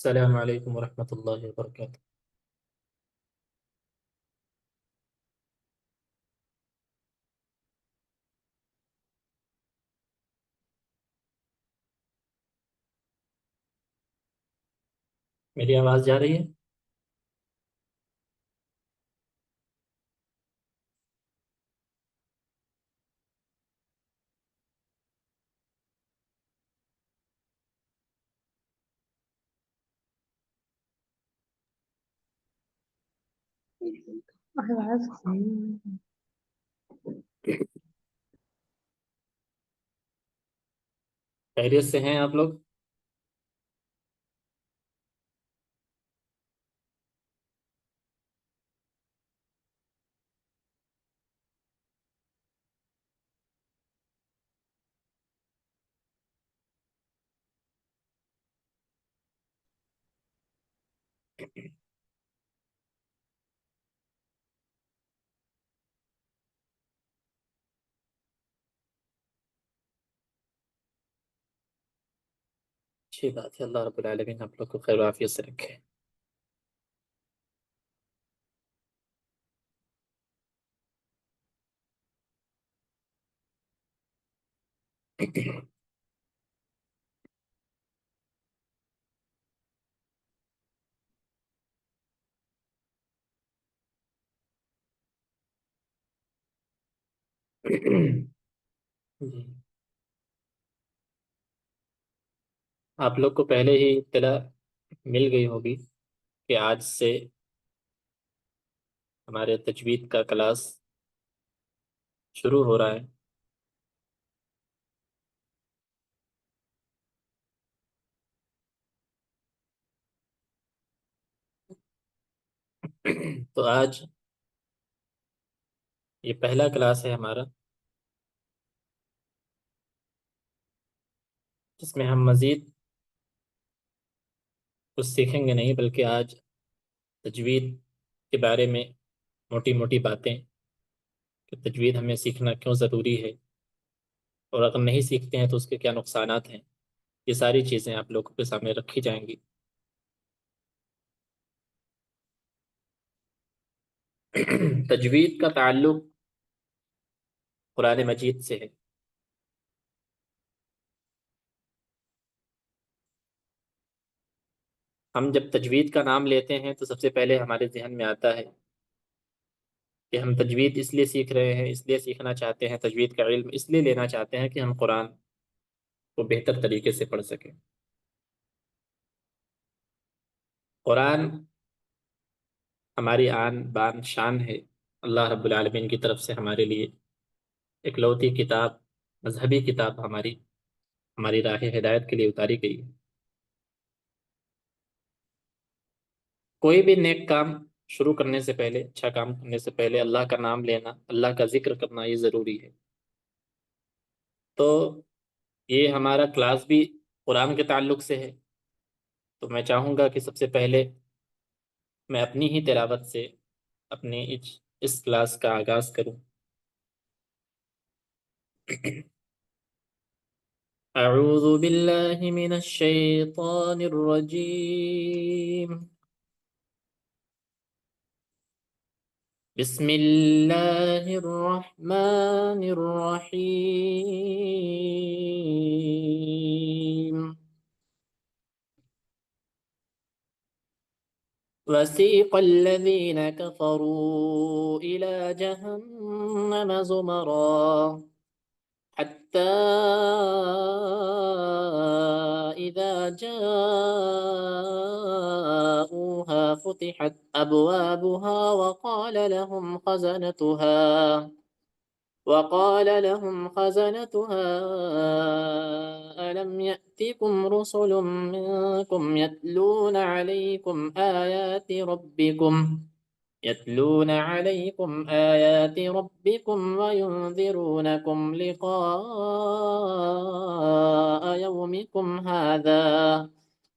السلام علیکم ورحمۃ اللہ وبرکاتہ۔ میری آواز جا رہی ہے؟ آواز خیریت سے ہیں آپ لوگ؟ اچھی بات ہے، اللہ رب العالمین آپ لوگ کو خیر و عافیت سے رکھے۔ جی، آپ لوگ کو پہلے ہی اطلاع مل گئی ہوگی کہ آج سے ہمارے تجوید کا کلاس شروع ہو رہا ہے۔ تو آج یہ پہلا کلاس ہے ہمارا، جس میں ہم مزید کچھ سیکھیں گے نہیں، بلکہ آج تجوید کے بارے میں موٹی موٹی باتیں کہ تجوید ہمیں سیکھنا کیوں ضروری ہے، اور اگر نہیں سیکھتے ہیں تو اس کے کیا نقصانات ہیں، یہ ساری چیزیں آپ لوگوں کے سامنے رکھی جائیں گی۔ تجوید کا تعلق قرآن مجید سے ہے۔ ہم جب تجوید کا نام لیتے ہیں تو سب سے پہلے ہمارے ذہن میں آتا ہے کہ ہم تجوید اس لیے سیکھ رہے ہیں، اس لیے سیکھنا چاہتے ہیں، تجوید کا علم اس لیے لینا چاہتے ہیں کہ ہم قرآن کو بہتر طریقے سے پڑھ سکیں۔ قرآن ہماری آن بان شان ہے، اللہ رب العالمین کی طرف سے ہمارے لیے اکلوتی کتاب، مذہبی کتاب ہماری راہ ہدایت کے لیے اتاری گئی ہے۔ کوئی بھی نیک کام شروع کرنے سے پہلے، اچھا کام کرنے سے پہلے اللہ کا نام لینا، اللہ کا ذکر کرنا، یہ ضروری ہے۔ تو یہ ہمارا کلاس بھی قرآن کے تعلق سے ہے، تو میں چاہوں گا کہ سب سے پہلے میں اپنی ہی تلاوت سے اپنی اس کلاس کا آغاز کروں۔ اعوذ باللہ من الشیطان الرجیم، بسم اللہ الرحمن الرحیم۔ وسيق الذين كفروا إلى جهنم زمرا حتى إذا جاءوها فتحت أبوابها وقال لهم خزنتها ألم يأتكم رسل منكم يتلون عليكم آيات ربكم وينذرونكم لقاء يومكم هذا؟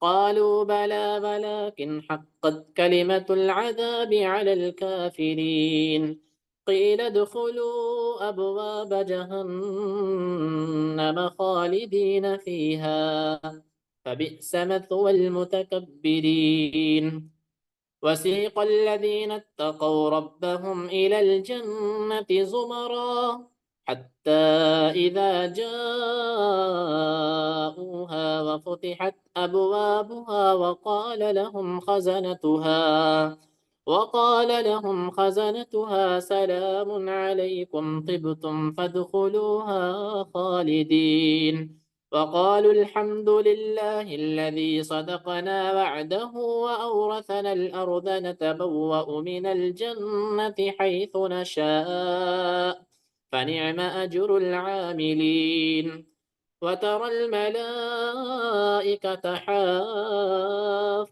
قالوا بلى ولكن حقت كلمة العذاب على الكافرين. قيل ادخلوا أبواب جهنم خالدين فيها فبئس مثوى المتكبرين. وسيق الذين اتقوا ربهم إلى الجنة زمرا حتى إذا جاءوها وفتحت أبوابها وقال لهم خزنتها سلام عليكم طبتم فادخلوها خالدين. وقالوا الحمد لله الذي صدقنا وعده وأورثنا الأرض نتبوأ من الجنة حيث نشاء فنعم أجر العاملين. وترى الملائكة حافين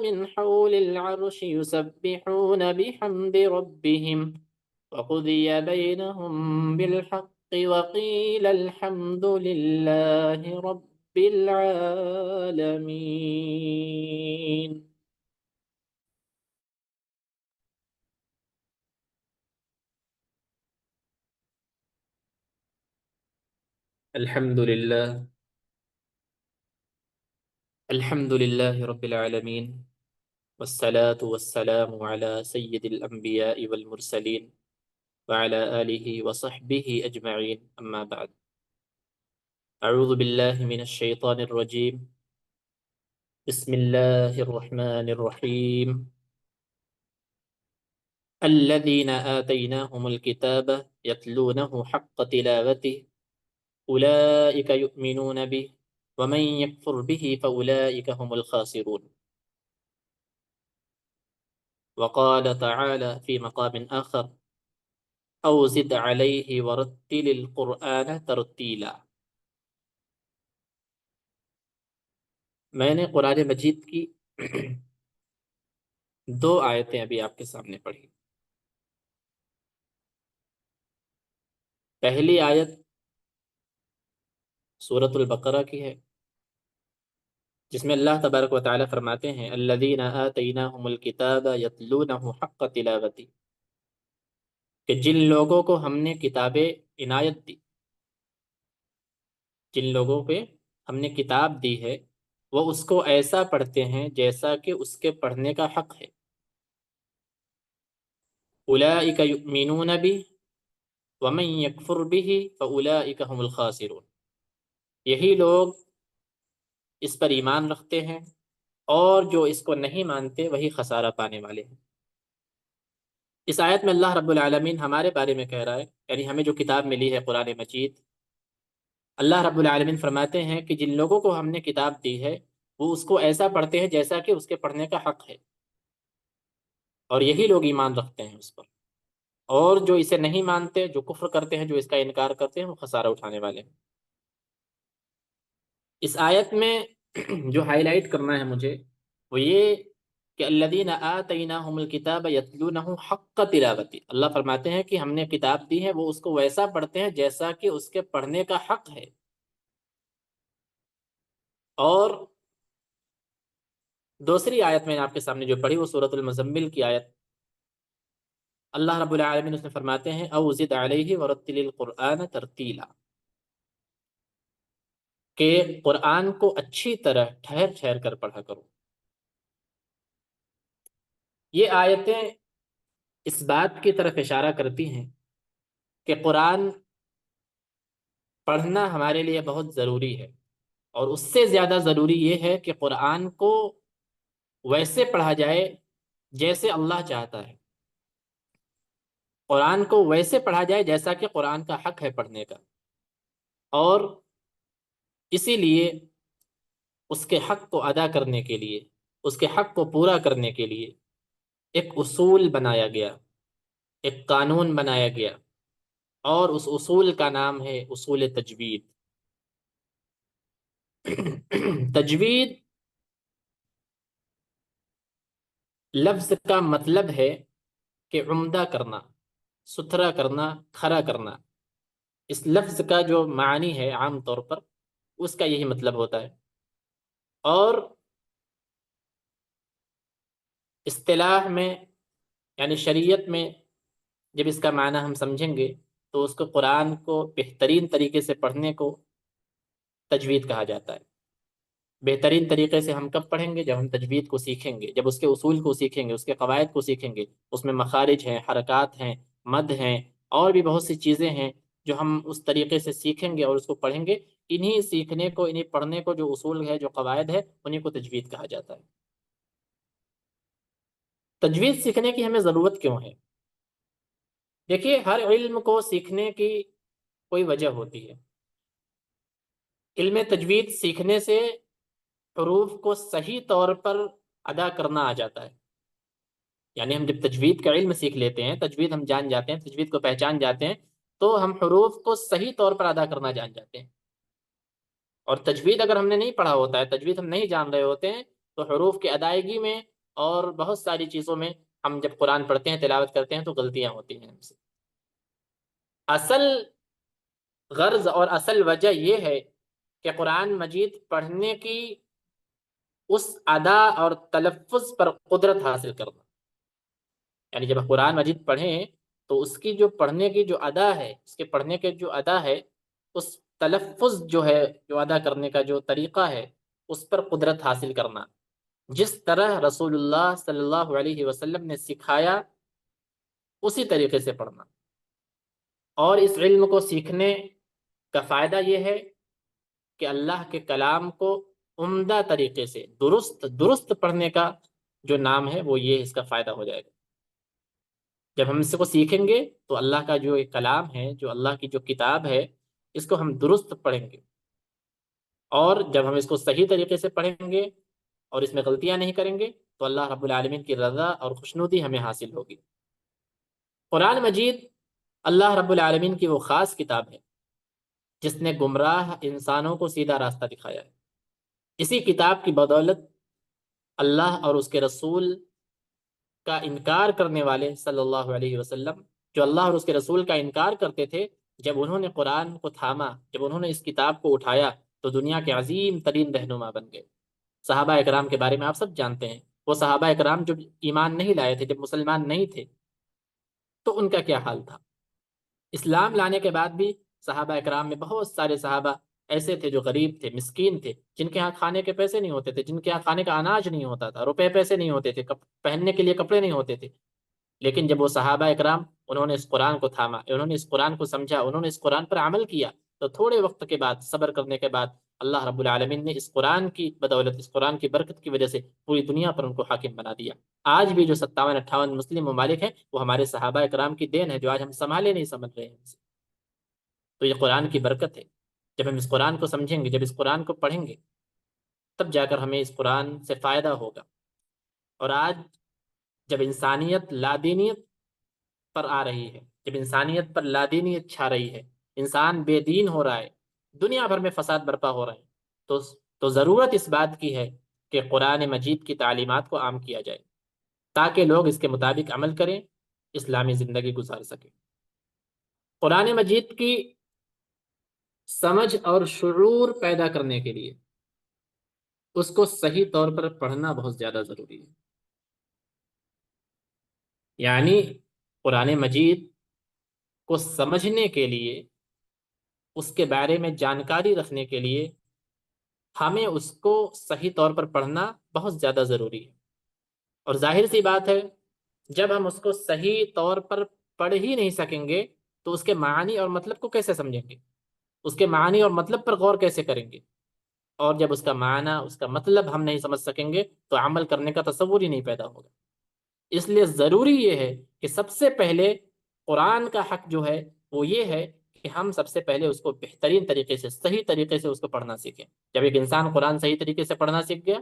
من حول العرش يسبحون بحمد ربهم وقضي بينهم بالحق وقيل الحمد لله رب العالمين. الحمد لله رب العالمين، والصلاة والسلام على سيد الأنبياء والمرسلين وعلى آله وصحبه أجمعين، أما بعد. أعوذ بالله من الشيطان الرجيم. بسم الله الرحمن الرحيم. الذين آتيناهم الكتاب يتلونه حق تلاوته أولئك يؤمنون به ومن يكفر به فأولئك هم الخاسرون. وقال تعالى في مقام آخر: أو زد عليه ورتل القرآن ترتیلا. میں نے قرآن مجید کی دو آیتیں ابھی آپ کے سامنے پڑھی. پہلی آیت سورۃ البقرہ کی ہے، جس میں اللہ تبارک و تعالیٰ فرماتے ہیں: الذین آتیناہم الکتاب یتلونہ حق تلاوتی، کہ جن لوگوں کو ہم نے کتابیں عنایت دی، جن لوگوں پہ ہم نے کتاب دی ہے، وہ اس کو ایسا پڑھتے ہیں جیسا کہ اس کے پڑھنے کا حق ہے. اولئک یؤمنون بہ ومن یکفر بہ فاولئک هم الخاسرون. یہی لوگ اس پر ایمان رکھتے ہیں، اور جو اس کو نہیں مانتے وہی خسارہ پانے والے ہیں. اس آیت میں اللہ رب العالمین ہمارے بارے میں کہہ رہا ہے، یعنی ہمیں جو کتاب ملی ہے قرآن مجید، اللہ رب العالمین فرماتے ہیں کہ جن لوگوں کو ہم نے کتاب دی ہے وہ اس کو ایسا پڑھتے ہیں جیسا کہ اس کے پڑھنے کا حق ہے، اور یہی لوگ ایمان رکھتے ہیں اس پر. اور جو اسے نہیں مانتے، جو کفر کرتے ہیں، جو اس کا انکار کرتے ہیں، وہ خسارہ اٹھانے والے ہیں. اس آیت میں جو ہائی لائٹ کرنا ہے مجھے وہ یہ کہ الذین آتیناہم الکتاب یتلونہ حق تلاوتی. اللہ فرماتے ہیں کہ ہم نے کتاب دی ہے، وہ اس کو ویسا پڑھتے ہیں جیسا کہ اس کے پڑھنے کا حق ہے. اور دوسری آیت میں آپ کے سامنے جو پڑھی وہ سورۃ المزمل کی آیت، اللہ رب العالمین اس میں فرماتے ہیں: او زد علیہ ورتل القرآن ترتیلا، کہ قرآن کو اچھی طرح ٹھہر ٹھہر کر پڑھا کرو. یہ آیتیں اس بات کی طرف اشارہ کرتی ہیں کہ قرآن پڑھنا ہمارے لیے بہت ضروری ہے، اور اس سے زیادہ ضروری یہ ہے کہ قرآن کو ویسے پڑھا جائے جیسے اللہ چاہتا ہے. قرآن کو ویسے پڑھا جائے جیسا کہ قرآن کا حق ہے پڑھنے کا، اور اسی لیے اس کے حق کو ادا کرنے کے لیے، اس کے حق کو پورا کرنے کے لیے ایک اصول بنایا گیا، ایک قانون بنایا گیا، اور اس اصول کا نام ہے اصول تجوید. تجوید لفظ کا مطلب ہے کہ عمدہ کرنا، ستھرا کرنا، کھرا کرنا. اس لفظ کا جو معنی ہے عام طور پر اس کا یہی مطلب ہوتا ہے. اور اصطلاح میں یعنی شریعت میں جب اس کا معنی ہم سمجھیں گے تو اس کو قرآن کو بہترین طریقے سے پڑھنے کو تجوید کہا جاتا ہے. بہترین طریقے سے ہم کب پڑھیں گے؟ جب ہم تجوید کو سیکھیں گے، جب اس کے اصول کو سیکھیں گے، اس کے قواعد کو سیکھیں گے، اس میں مخارج ہیں، حرکات ہیں، مد ہیں، اور بھی بہت سی چیزیں ہیں جو ہم اس طریقے سے سیکھیں گے اور اس کو پڑھیں گے۔ انہی سیکھنے کو، انہی پڑھنے کو، جو اصول ہے، جو قواعد ہے، انہی کو تجوید کہا جاتا ہے۔ تجوید سیکھنے کی ہمیں ضرورت کیوں ہے؟ دیکھیے، ہر علم کو سیکھنے کی کوئی وجہ ہوتی ہے۔ علم تجوید سیکھنے سے حروف کو صحیح طور پر ادا کرنا آ جاتا ہے۔ یعنی ہم جب تجوید کا علم سیکھ لیتے ہیں، تجوید ہم جان جاتے ہیں، تجوید کو پہچان جاتے ہیں، تو ہم حروف کو صحیح طور پر ادا کرنا جان جاتے ہیں۔ اور تجوید اگر ہم نے نہیں پڑھا ہوتا ہے، تجوید ہم نہیں جان رہے ہوتے ہیں، تو حروف کی ادائیگی میں اور بہت ساری چیزوں میں ہم جب قرآن پڑھتے ہیں، تلاوت کرتے ہیں، تو غلطیاں ہوتی ہیں ہم سے۔ اصل غرض اور اصل وجہ یہ ہے کہ قرآن مجید پڑھنے کی اس ادا اور تلفظ پر قدرت حاصل کرنا۔ یعنی جب قرآن مجید پڑھیں تو اس کی جو پڑھنے کی جو ادا ہے، اس کے پڑھنے کے جو ادا ہے، اس تلفظ جو ہے، جو ادا کرنے کا جو طریقہ ہے، اس پر قدرت حاصل کرنا، جس طرح رسول اللہ صلی اللہ علیہ وسلم نے سکھایا اسی طریقے سے پڑھنا۔ اور اس علم کو سیکھنے کا فائدہ یہ ہے کہ اللہ کے کلام کو عمدہ طریقے سے درست درست پڑھنے کا جو نام ہے، وہ یہ اس کا فائدہ ہو جائے گا۔ جب ہم اس کو سیکھیں گے تو اللہ کا جو ایک کلام ہے، جو اللہ کی جو کتاب ہے، اس کو ہم درست پڑھیں گے، اور جب ہم اس کو صحیح طریقے سے پڑھیں گے اور اس میں غلطیاں نہیں کریں گے، تو اللہ رب العالمین کی رضا اور خوشنودی ہمیں حاصل ہوگی۔ قرآن مجید اللہ رب العالمین کی وہ خاص کتاب ہے جس نے گمراہ انسانوں کو سیدھا راستہ دکھایا ہے۔ اسی کتاب کی بدولت اللہ اور اس کے رسول کا انکار کرنے والے صلی اللہ علیہ وسلم، جو اللہ اور اس کے رسول کا انکار کرتے تھے، جب انہوں نے قرآن کو تھاما، جب انہوں نے اس کتاب کو اٹھایا، تو دنیا کے عظیم ترین رہنما بن گئے۔ صحابہ اکرام کے بارے میں آپ سب جانتے ہیں۔ وہ صحابہ اکرام جو ایمان نہیں لائے تھے، جب مسلمان نہیں تھے، تو ان کا کیا حال تھا؟ اسلام لانے کے بعد بھی صحابہ اکرام میں بہت سارے صحابہ ایسے تھے جو غریب تھے، مسکین تھے، جن کے ہاں کھانے کے پیسے نہیں ہوتے تھے، جن کے ہاں کھانے کا اناج نہیں ہوتا تھا، روپے پیسے نہیں ہوتے تھے، پہننے کے لیے کپڑے نہیں ہوتے تھے۔ لیکن جب وہ صحابہ اکرام، انہوں نے اس قرآن کو تھاما، انہوں نے اس قرآن کو سمجھا، انہوں نے اس قرآن پر عمل کیا، تو تھوڑے وقت کے بعد، صبر کرنے کے بعد، اللہ رب العالمین نے اس قرآن کی بدولت، اس قرآن کی برکت کی وجہ سے پوری دنیا پر ان کو حاکم بنا دیا۔ آج بھی جو 57 58 مسلم ممالک ہیں، وہ ہمارے صحابہ اکرام کی دین ہے، جو آج ہم سنبھالے نہیں سمجھ رہے ہیں۔ تو یہ قرآن کی برکت ہے۔ جب ہم اس قرآن کو سمجھیں گے، جب اس قرآن کو پڑھیں گے، تب جا کر ہمیں اس قرآن سے فائدہ ہوگا۔ اور آج جب انسانیت لادینیت پر آ رہی ہے، جب انسانیت پر لادینیت چھا رہی ہے، انسان بے دین ہو رہا ہے، دنیا بھر میں فساد برپا ہو رہے ہیں، تو ضرورت اس بات کی ہے کہ قرآن مجید کی تعلیمات کو عام کیا جائے، تاکہ لوگ اس کے مطابق عمل کریں، اسلامی زندگی گزار سکیں۔ قرآن مجید کی سمجھ اور شعور پیدا کرنے کے لیے اس کو صحیح طور پر پڑھنا بہت زیادہ ضروری ہے۔ یعنی قرآن مجید کو سمجھنے کے لیے، اس کے بارے میں جانکاری رکھنے کے لیے، ہمیں اس کو صحیح طور پر پڑھنا بہت زیادہ ضروری ہے۔ اور ظاہر سی بات ہے، جب ہم اس کو صحیح طور پر پڑھ ہی نہیں سکیں گے، تو اس کے معنی اور مطلب کو کیسے سمجھیں گے؟ اس کے معنی اور مطلب پر غور کیسے کریں گے؟ اور جب اس کا معنی، اس کا مطلب ہم نہیں سمجھ سکیں گے، تو عمل کرنے کا تصور ہی نہیں پیدا ہوگا۔ اس لیے ضروری یہ ہے کہ سب سے پہلے قرآن کا حق جو ہے، وہ یہ ہے کہ ہم سب سے پہلے اس کو بہترین طریقے سے، صحیح طریقے سے اس کو پڑھنا سیکھیں۔ جب ایک انسان قرآن صحیح طریقے سے پڑھنا سیکھ گیا،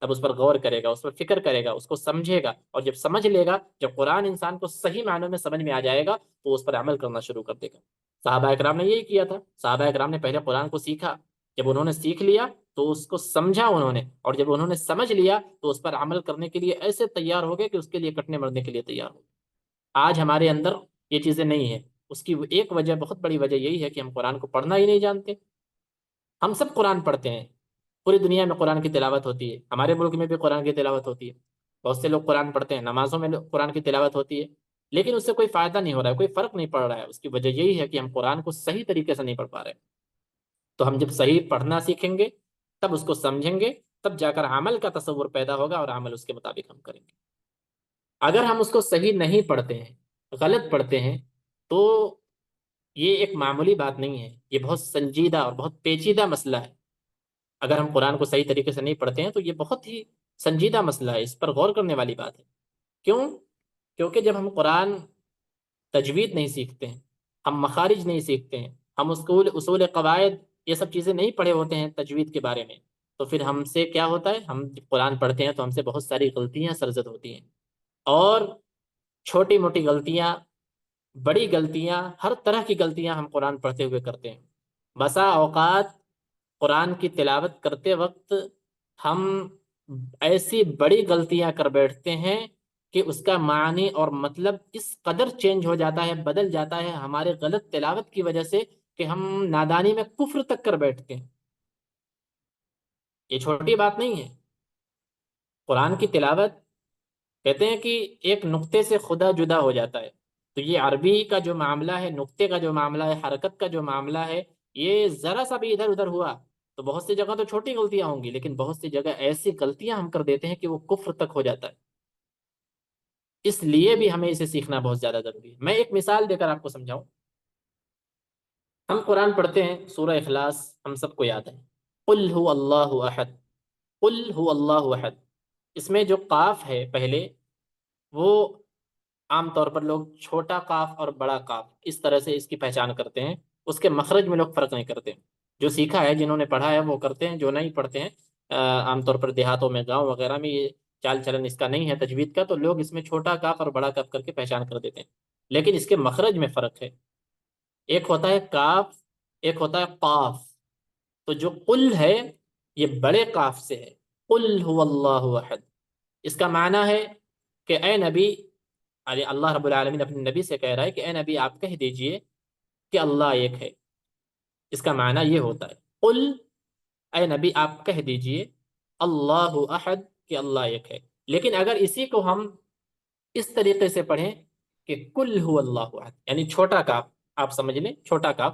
تب اس پر غور کرے گا، اس پر فکر کرے گا، اس کو سمجھے گا، اور جب سمجھ لے گا، جب قرآن انسان کو صحیح معنوں میں سمجھ میں آ جائے گا، تو اس پر عمل کرنا شروع کر دے گا۔ صحابہ اکرام نے یہی کیا تھا۔ صحابہ اکرام نے پہلے قرآن کو سیکھا، جب انہوں نے سیکھ لیا تو اس کو سمجھا انہوں نے، اور جب انہوں نے سمجھ لیا تو اس پر عمل کرنے کے لیے ایسے تیار ہو گئے کہ اس کے لیے کٹنے مرنے کے لیے تیار ہو گئے۔ آج ہمارے اندر یہ چیزیں نہیں ہیں۔ اس کی ایک وجہ، بہت بڑی وجہ یہی ہے کہ ہم قرآن کو پڑھنا ہی نہیں جانتے۔ ہم سب قرآن پڑھتے ہیں، پوری دنیا میں قرآن کی تلاوت ہوتی ہے، ہمارے ملک میں بھی قرآن کی تلاوت ہوتی ہے، بہت سے لوگ قرآن پڑھتے ہیں، نمازوں میں قرآن کی تلاوت ہوتی ہے، لیکن اس سے کوئی فائدہ نہیں ہو رہا ہے، کوئی فرق نہیں پڑ رہا ہے۔ اس کی وجہ یہی ہے کہ ہم قرآن کو صحیح طریقے سے نہیں پڑھ پا رہے۔ تو ہم جب صحیح پڑھنا سیکھیں گے، تب اس کو سمجھیں گے، تب جا کر عمل کا تصور پیدا ہوگا اور عمل اس کے مطابق ہم کریں گے۔ اگر ہم اس کو صحیح نہیں پڑھتے ہیں، غلط پڑھتے ہیں، تو یہ ایک معمولی بات نہیں ہے، یہ بہت سنجیدہ اور بہت پیچیدہ مسئلہ ہے۔ اگر ہم قرآن کو صحیح طریقے سے نہیں پڑھتے ہیں تو یہ بہت ہی سنجیدہ مسئلہ ہے، اس پر غور کرنے والی بات ہے۔ کیوں؟ کیونکہ جب ہم قرآن تجوید نہیں سیکھتے ہیں، ہم مخارج نہیں سیکھتے ہیں، ہم اصول قواعد یہ سب چیزیں نہیں پڑھے ہوتے ہیں تجوید کے بارے میں، تو پھر ہم سے کیا ہوتا ہے؟ ہم جب قرآن پڑھتے ہیں تو ہم سے بہت ساری غلطیاں سرزد ہوتی ہیں، اور چھوٹی موٹی غلطیاں، بڑی غلطیاں، ہر طرح کی غلطیاں ہم قرآن پڑھتے ہوئے کرتے ہیں۔ بسا اوقات قرآن کی تلاوت کرتے وقت ہم ایسی بڑی غلطیاں کر بیٹھتے ہیں کہ اس کا معنی اور مطلب اس قدر چینج ہو جاتا ہے، بدل جاتا ہے ہمارے غلط تلاوت کی وجہ سے، کہ ہم نادانی میں کفر تک کر بیٹھتے ہیں۔ یہ چھوٹی بات نہیں ہے۔ قرآن کی تلاوت، کہتے ہیں کہ ایک نقطے سے خدا جدا ہو جاتا ہے، تو یہ عربی کا جو معاملہ ہے، نقطے کا جو معاملہ ہے، حرکت کا جو معاملہ ہے، یہ ذرا سا بھی ادھر ادھر ہوا تو بہت سی جگہ تو چھوٹی غلطیاں ہوں گی، لیکن بہت سی جگہ ایسی غلطیاں ہم کر دیتے ہیں کہ وہ کفر تک ہو جاتا ہے۔ اس لیے بھی ہمیں اسے سیکھنا بہت زیادہ ضروری ہے۔ میں ایک مثال دے کر آپ کو سمجھاؤں۔ ہم قرآن پڑھتے ہیں، سورہ اخلاص ہم سب کو یاد ہے، قل هو اللہ احد، قل هو اللہ احد۔ اس میں جو قاف ہے پہلے، وہ عام طور پر لوگ چھوٹا قاف اور بڑا قاف اس طرح سے اس کی پہچان کرتے ہیں، اس کے مخرج میں لوگ فرق نہیں کرتے۔ جو سیکھا ہے، جنہوں نے پڑھا ہے، وہ کرتے ہیں، جو نہیں پڑھتے ہیں عام طور پر دیہاتوں میں، گاؤں وغیرہ میں یہ چال چلن اس کا نہیں ہے تجوید کا، تو لوگ اس میں چھوٹا کاف اور بڑا کاف کر کے پہچان کر دیتے ہیں، لیکن اس کے مخرج میں فرق ہے۔ ایک ہوتا ہے کاف، ایک ہوتا ہے قاف۔ تو جو قل ہے، یہ بڑے قاف سے ہے، قل هو اللہ احد۔ اس کا معنی ہے کہ اے نبی، اللہ رب العالمین اپنے نبی سے کہہ رہا ہے کہ اے نبی آپ کہہ دیجئے کہ اللہ ایک ہے۔ اس کا معنی یہ ہوتا ہے، قل، اے نبی آپ کہہ دیجئے اللہ احد، کہ اللہ ایک ہے۔ لیکن اگر اسی کو ہم اس طریقے سے پڑھیں کہ کل هو اللہ احد، یعنی چھوٹا کاف، آپ سمجھ لیں چھوٹا کاف،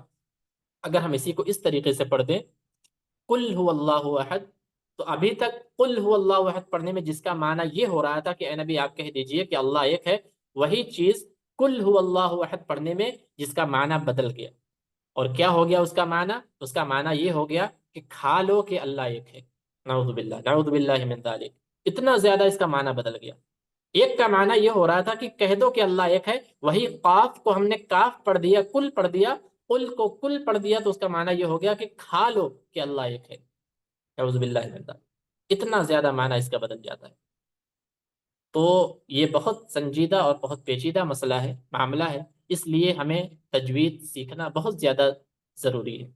اگر ہم اسی کو اس طریقے سے پڑھ دیں، کل هو اللہ احد، تو ابھی تک قل هو اللہ احد پڑھنے میں جس کا معنی یہ ہو رہا تھا کہ اے نبی آپ کہہ دیجئے کہ اللہ ایک ہے، وہی چیز کل هو اللہ احد پڑھنے میں جس کا معنی بدل گیا۔ اور کیا ہو گیا اس کا معنی؟ اس کا معنی یہ ہو گیا کہ کھا لو کہ اللہ ایک ہے۔ نعوذ باللہ، نعوذ باللہ من ذالک۔ اتنا زیادہ اس کا معنی بدل گیا۔ ایک کا معنی یہ ہو رہا تھا کہ کہہ دو کہ اللہ ایک ہے، وہی قاف کو ہم نے کاف پڑھ دیا، کل پڑھ دیا، کل کو کل پڑھ دیا، تو اس کا معنی یہ ہو گیا کہ کھا لو کہ اللہ ایک ہے۔ نعوذ باللہ من ذالک۔ اتنا زیادہ معنی اس کا بدل جاتا ہے۔ تو یہ بہت سنجیدہ اور بہت پیچیدہ مسئلہ ہے، معاملہ ہے، اس لیے ہمیں تجوید سیکھنا بہت زیادہ ضروری ہے۔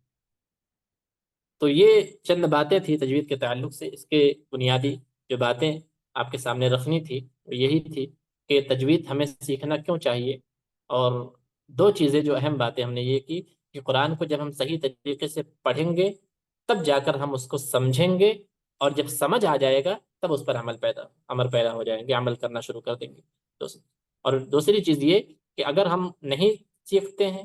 تو یہ چند باتیں تھیں تجوید کے تعلق سے، اس کے بنیادی جو باتیں آپ کے سامنے رکھنی تھی وہ یہی تھی کہ تجوید ہمیں سیکھنا کیوں چاہیے، اور دو چیزیں جو اہم باتیں ہم نے یہ کی کہ قرآن کو جب ہم صحیح طریقے سے پڑھیں گے، تب جا کر ہم اس کو سمجھیں گے، اور جب سمجھ آ جائے گا تب اس پر عمل پیدا ہو جائیں گے، عمل کرنا شروع کر دیں گے۔ اور دوسری چیز یہ کہ اگر ہم نہیں سیکھتے ہیں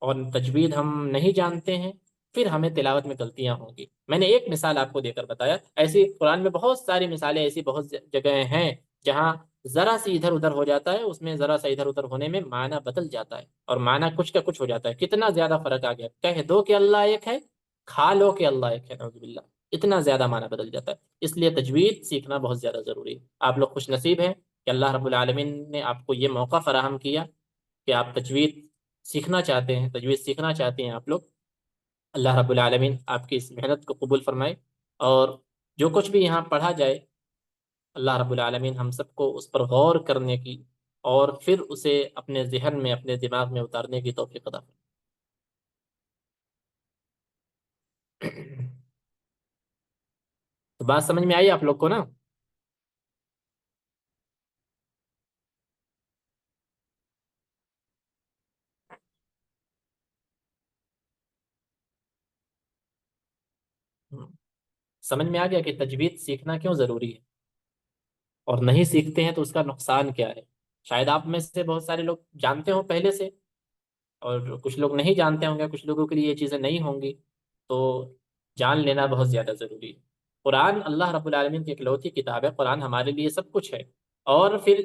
اور تجوید ہم نہیں جانتے ہیں، پھر ہمیں تلاوت میں غلطیاں ہوں گی۔ میں نے ایک مثال آپ کو دے کر بتایا، ایسی قرآن میں بہت ساری مثالیں، ایسی بہت جگہیں ہیں جہاں ذرا سی ادھر ادھر ہو جاتا ہے، اس میں ذرا سا ادھر ادھر ہونے میں معنی بدل جاتا ہے، اور معنی کچھ کا کچھ ہو جاتا ہے۔ کتنا زیادہ فرق آ گیا، کہہ دو کہ اللہ ایک ہے، کھا لو کہ اللہ ایک ہے، نعوذ باللہ، اتنا زیادہ معنی بدل جاتا ہے۔ اس لیے تجوید سیکھنا بہت زیادہ ضروری ہے۔ آپ لوگ خوش نصیب ہیں کہ اللہ رب العالمین نے آپ کو یہ موقع فراہم کیا کہ آپ تجوید سیکھنا چاہتے ہیں، تجوید سیکھنا چاہتے ہیں آپ لوگ۔ اللہ رب العالمین آپ کی اس محنت کو قبول فرمائے، اور جو کچھ بھی یہاں پڑھا جائے، اللہ رب العالمین ہم سب کو اس پر غور کرنے کی اور پھر اسے اپنے ذہن میں، اپنے دماغ میں اتارنے کی توفیق عطا فرمائے۔ تو بات سمجھ میں آئی آپ لوگ کو نا؟ سمجھ میں آ گیا کہ تجوید سیکھنا کیوں ضروری ہے، اور نہیں سیکھتے ہیں تو اس کا نقصان کیا ہے؟ شاید آپ میں سے بہت سارے لوگ جانتے ہوں پہلے سے، اور کچھ لوگ نہیں جانتے ہوں گے، کچھ لوگوں کے لیے یہ چیزیں نہیں ہوں گی۔ تو جان لینا بہت زیادہ ضروری ہے۔ قرآن اللہ رب العالمین کی اکلوتی کتاب ہے، قرآن ہمارے لیے سب کچھ ہے۔ اور پھر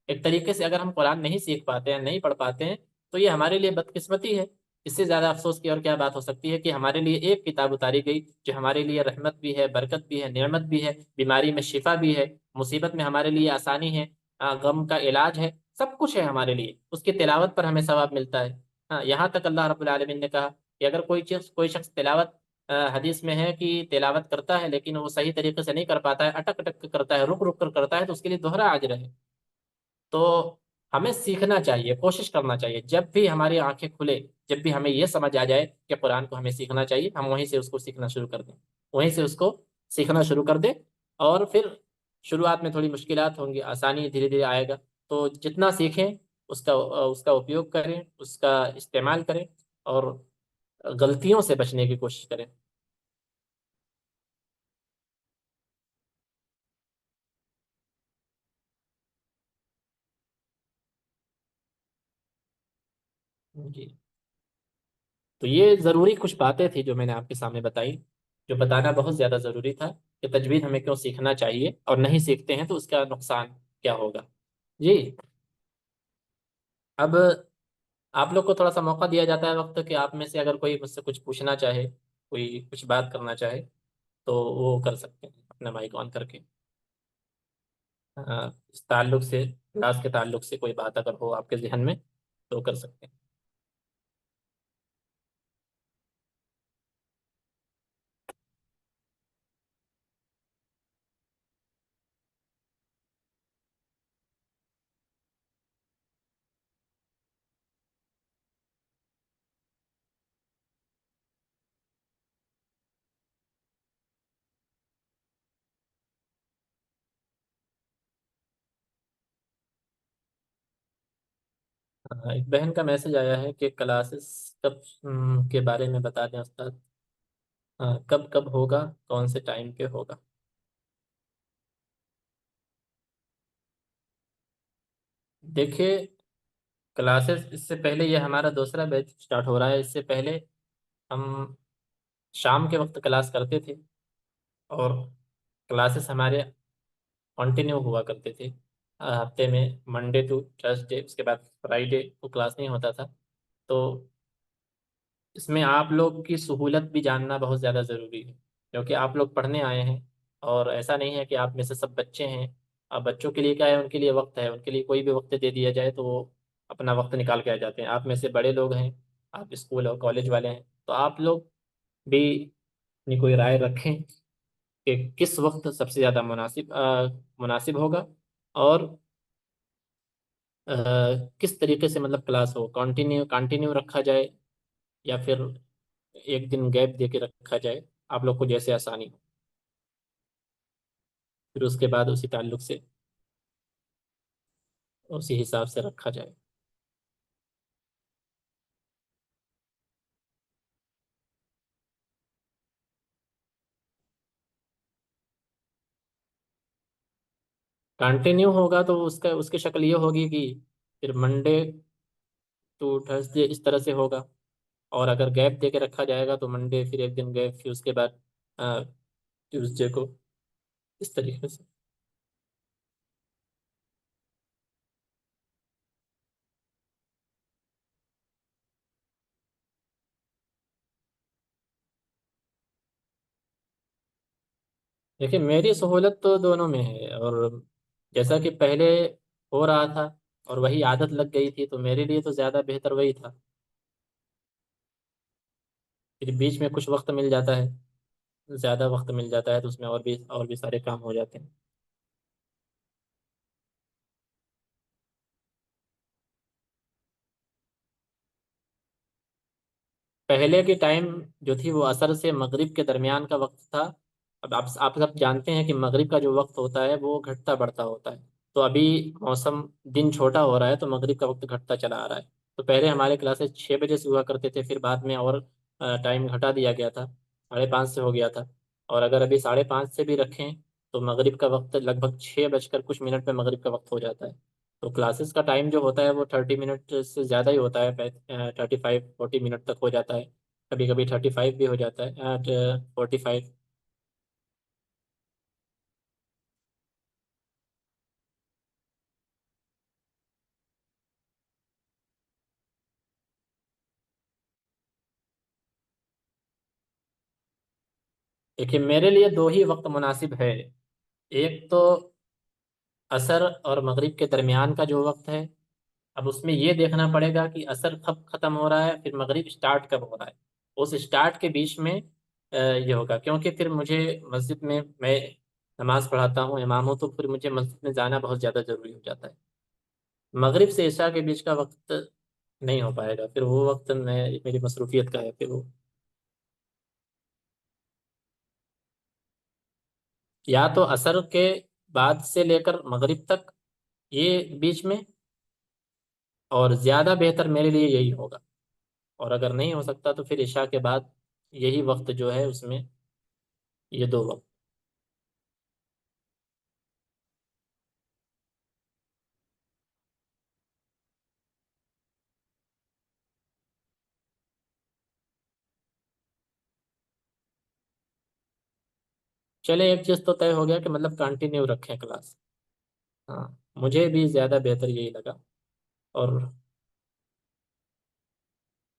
ایک طریقے سے اگر ہم قرآن نہیں سیکھ پاتے ہیں، نہیں پڑھ پاتے ہیں، تو یہ ہمارے لیے بدقسمتی ہے۔ اس سے زیادہ افسوس کی اور کیا بات ہو سکتی ہے کہ ہمارے لیے ایک کتاب اتاری گئی جو ہمارے لیے رحمت بھی ہے، برکت بھی ہے، نعمت بھی ہے، بیماری میں شفا بھی ہے، مصیبت میں ہمارے لیے آسانی ہے، غم کا علاج ہے، سب کچھ ہے ہمارے لیے، اس کی تلاوت پر ہمیں ثواب ملتا ہے۔ ہاں، یہاں تک اللہ رب العالمین نے کہا کہ اگر کوئی شخص تلاوت، حدیث میں ہے کہ تلاوت کرتا ہے لیکن وہ صحیح طریقے سے نہیں کر پاتا ہے، اٹک اٹک کر کرتا ہے، رک رک کر کرتا ہے، تو اس کے لیے دوہرا اجر ہے۔ تو ہمیں سیکھنا چاہیے، کوشش کرنا چاہیے، جب بھی ہماری آنکھیں کھلے، جب بھی ہمیں یہ سمجھ آ جائے کہ قرآن کو ہمیں سیکھنا چاہیے، ہم وہیں سے اس کو سیکھنا شروع کر دیں، وہیں سے اس کو سیکھنا شروع کر دیں۔ اور پھر شروعات میں تھوڑی مشکلات ہوں گی، آسانی دھیرے دھیرے آئے گا۔ تو جتنا سیکھیں اس کا اپیوگ کریں، اس کا استعمال کریں، اور غلطیوں سے بچنے کی کوشش کریں۔ جی، تو یہ ضروری کچھ باتیں تھی جو میں نے آپ کے سامنے بتائی، جو بتانا بہت زیادہ ضروری تھا کہ تجوید ہمیں کیوں سیکھنا چاہیے، اور نہیں سیکھتے ہیں تو اس کا نقصان کیا ہوگا۔ جی، اب آپ لوگ کو تھوڑا سا موقع دیا جاتا ہے وقت، کہ آپ میں سے اگر کوئی مجھ سے کچھ پوچھنا چاہے، کوئی کچھ بات کرنا چاہے، تو وہ کر سکتے ہیں اپنا مائک آن کر کے۔ اس تعلق سے، کلاس کے تعلق سے کوئی بات اگر ہو آپ کے ذہن میں تو کر سکتے ہیں۔ ایک بہن کا میسج آیا ہے کہ کلاسز کب کے بارے میں بتا دیں استاد۔ کب کب ہوگا، کون سے ٹائم پہ ہوگا؟ دیکھیے، کلاسز اس سے پہلے یہ ہمارا دوسرا بیچ سٹارٹ ہو رہا ہے۔ اس سے پہلے ہم شام کے وقت کلاس کرتے تھے، اور کلاسز ہمارے کنٹینیو ہوا کرتے تھے۔ ہفتے میں منڈے ٹو تھرسڈے، اس کے بعد فرائیڈے کو کلاس نہیں ہوتا تھا۔ تو اس میں آپ لوگ کی سہولت بھی جاننا بہت زیادہ ضروری ہے، کیونکہ آپ لوگ پڑھنے آئے ہیں، اور ایسا نہیں ہے کہ آپ میں سے سب بچے ہیں۔ اب بچوں کے لیے کیا ہے، ان کے لیے وقت ہے، ان کے لیے کوئی بھی وقت دے دیا جائے تو وہ اپنا وقت نکال کے آ جاتے ہیں۔ آپ میں سے بڑے لوگ ہیں، آپ اسکول اور کالج والے ہیں، تو آپ لوگ بھی اپنی کوئی رائے رکھیں کہ کس وقت سب سے زیادہ مناسب ہوگا، اور کس طریقے سے مطلب کلاس ہو، کنٹینیو رکھا جائے، یا پھر ایک دن گیپ دے کے رکھا جائے، آپ لوگ کو جیسے آسانی ہو، پھر اس کے بعد اسی تعلق سے اسی حساب سے رکھا جائے۔ کنٹینیو ہوگا تو اس کی شکل یہ ہوگی کہ پھر منڈے ٹو تھرسڈے اس طرح سے ہوگا، اور اگر گیپ دے کے رکھا جائے گا تو منڈے پھر ایک دن گیپ، پھر اس کے بعد ٹیوزڈے کو، اس طریقے سے۔ دیکھیے، میری سہولت تو دونوں میں ہے، اور جیسا کہ پہلے ہو رہا تھا اور وہی عادت لگ گئی تھی، تو میرے لیے تو زیادہ بہتر وہی تھا۔ پھر بیچ میں کچھ وقت مل جاتا ہے، زیادہ وقت مل جاتا ہے، تو اس میں اور بھی سارے کام ہو جاتے ہیں۔ پہلے کے ٹائم جو تھی وہ عصر سے مغرب کے درمیان کا وقت تھا۔ اب آپ سب جانتے ہیں کہ مغرب کا جو وقت ہوتا ہے وہ گھٹتا بڑھتا ہوتا ہے۔ تو ابھی موسم، دن چھوٹا ہو رہا ہے تو مغرب کا وقت گھٹتا چلا آ رہا ہے۔ تو پہلے ہمارے کلاسز 6 بجے سے ہوا کرتے تھے، پھر بعد میں اور ٹائم گھٹا دیا گیا تھا، 5:30 سے ہو گیا تھا۔ اور اگر ابھی 5:30 سے بھی رکھیں تو مغرب کا وقت لگ بھگ 6 بج کر کچھ منٹ میں مغرب کا وقت ہو جاتا ہے۔ تو کلاسز کا ٹائم جو ہوتا ہے وہ 30 منٹ سے زیادہ ہی ہوتا ہے، 35 40 منٹ تک ہو جاتا ہے۔ کبھی کبھی 35 بھی ہو جاتا ہے، 45۔ دیکھیے میرے لیے دو ہی وقت مناسب ہے، ایک تو عصر اور مغرب کے درمیان کا جو وقت ہے، اب اس میں یہ دیکھنا پڑے گا کہ عصر کب ختم ہو رہا ہے، پھر مغرب اسٹارٹ کب ہو رہا ہے، اس اسٹارٹ کے بیچ میں یہ ہوگا، کیونکہ پھر مجھے مسجد میں نماز پڑھاتا ہوں، امام ہوں، تو پھر مجھے مسجد میں جانا بہت زیادہ ضروری ہو جاتا ہے۔ مغرب سے عشاء کے بیچ کا وقت نہیں ہو پائے گا، پھر وہ وقت میں میری مصروفیت کا ہے پھر وہ، یا تو عصر کے بعد سے لے کر مغرب تک، یہ بیچ میں، اور زیادہ بہتر میرے لیے یہی ہوگا، اور اگر نہیں ہو سکتا تو پھر عشاء کے بعد یہی وقت جو ہے اس میں، یہ دو وقت۔ چلے ایک چیز تو طے ہو گیا کہ مطلب کنٹینیو رکھیں کلاس۔ ہاں، مجھے بھی زیادہ بہتر یہی لگا۔ اور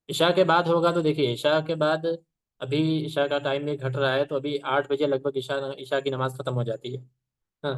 عشاء کے بعد ہوگا تو دیکھیے عشاء کے بعد، ابھی عشاء کا ٹائم بھی گھٹ رہا ہے، تو ابھی 8 بجے لگ بھگ عشاء عشاء کی نماز ختم ہو جاتی ہے، ہاں،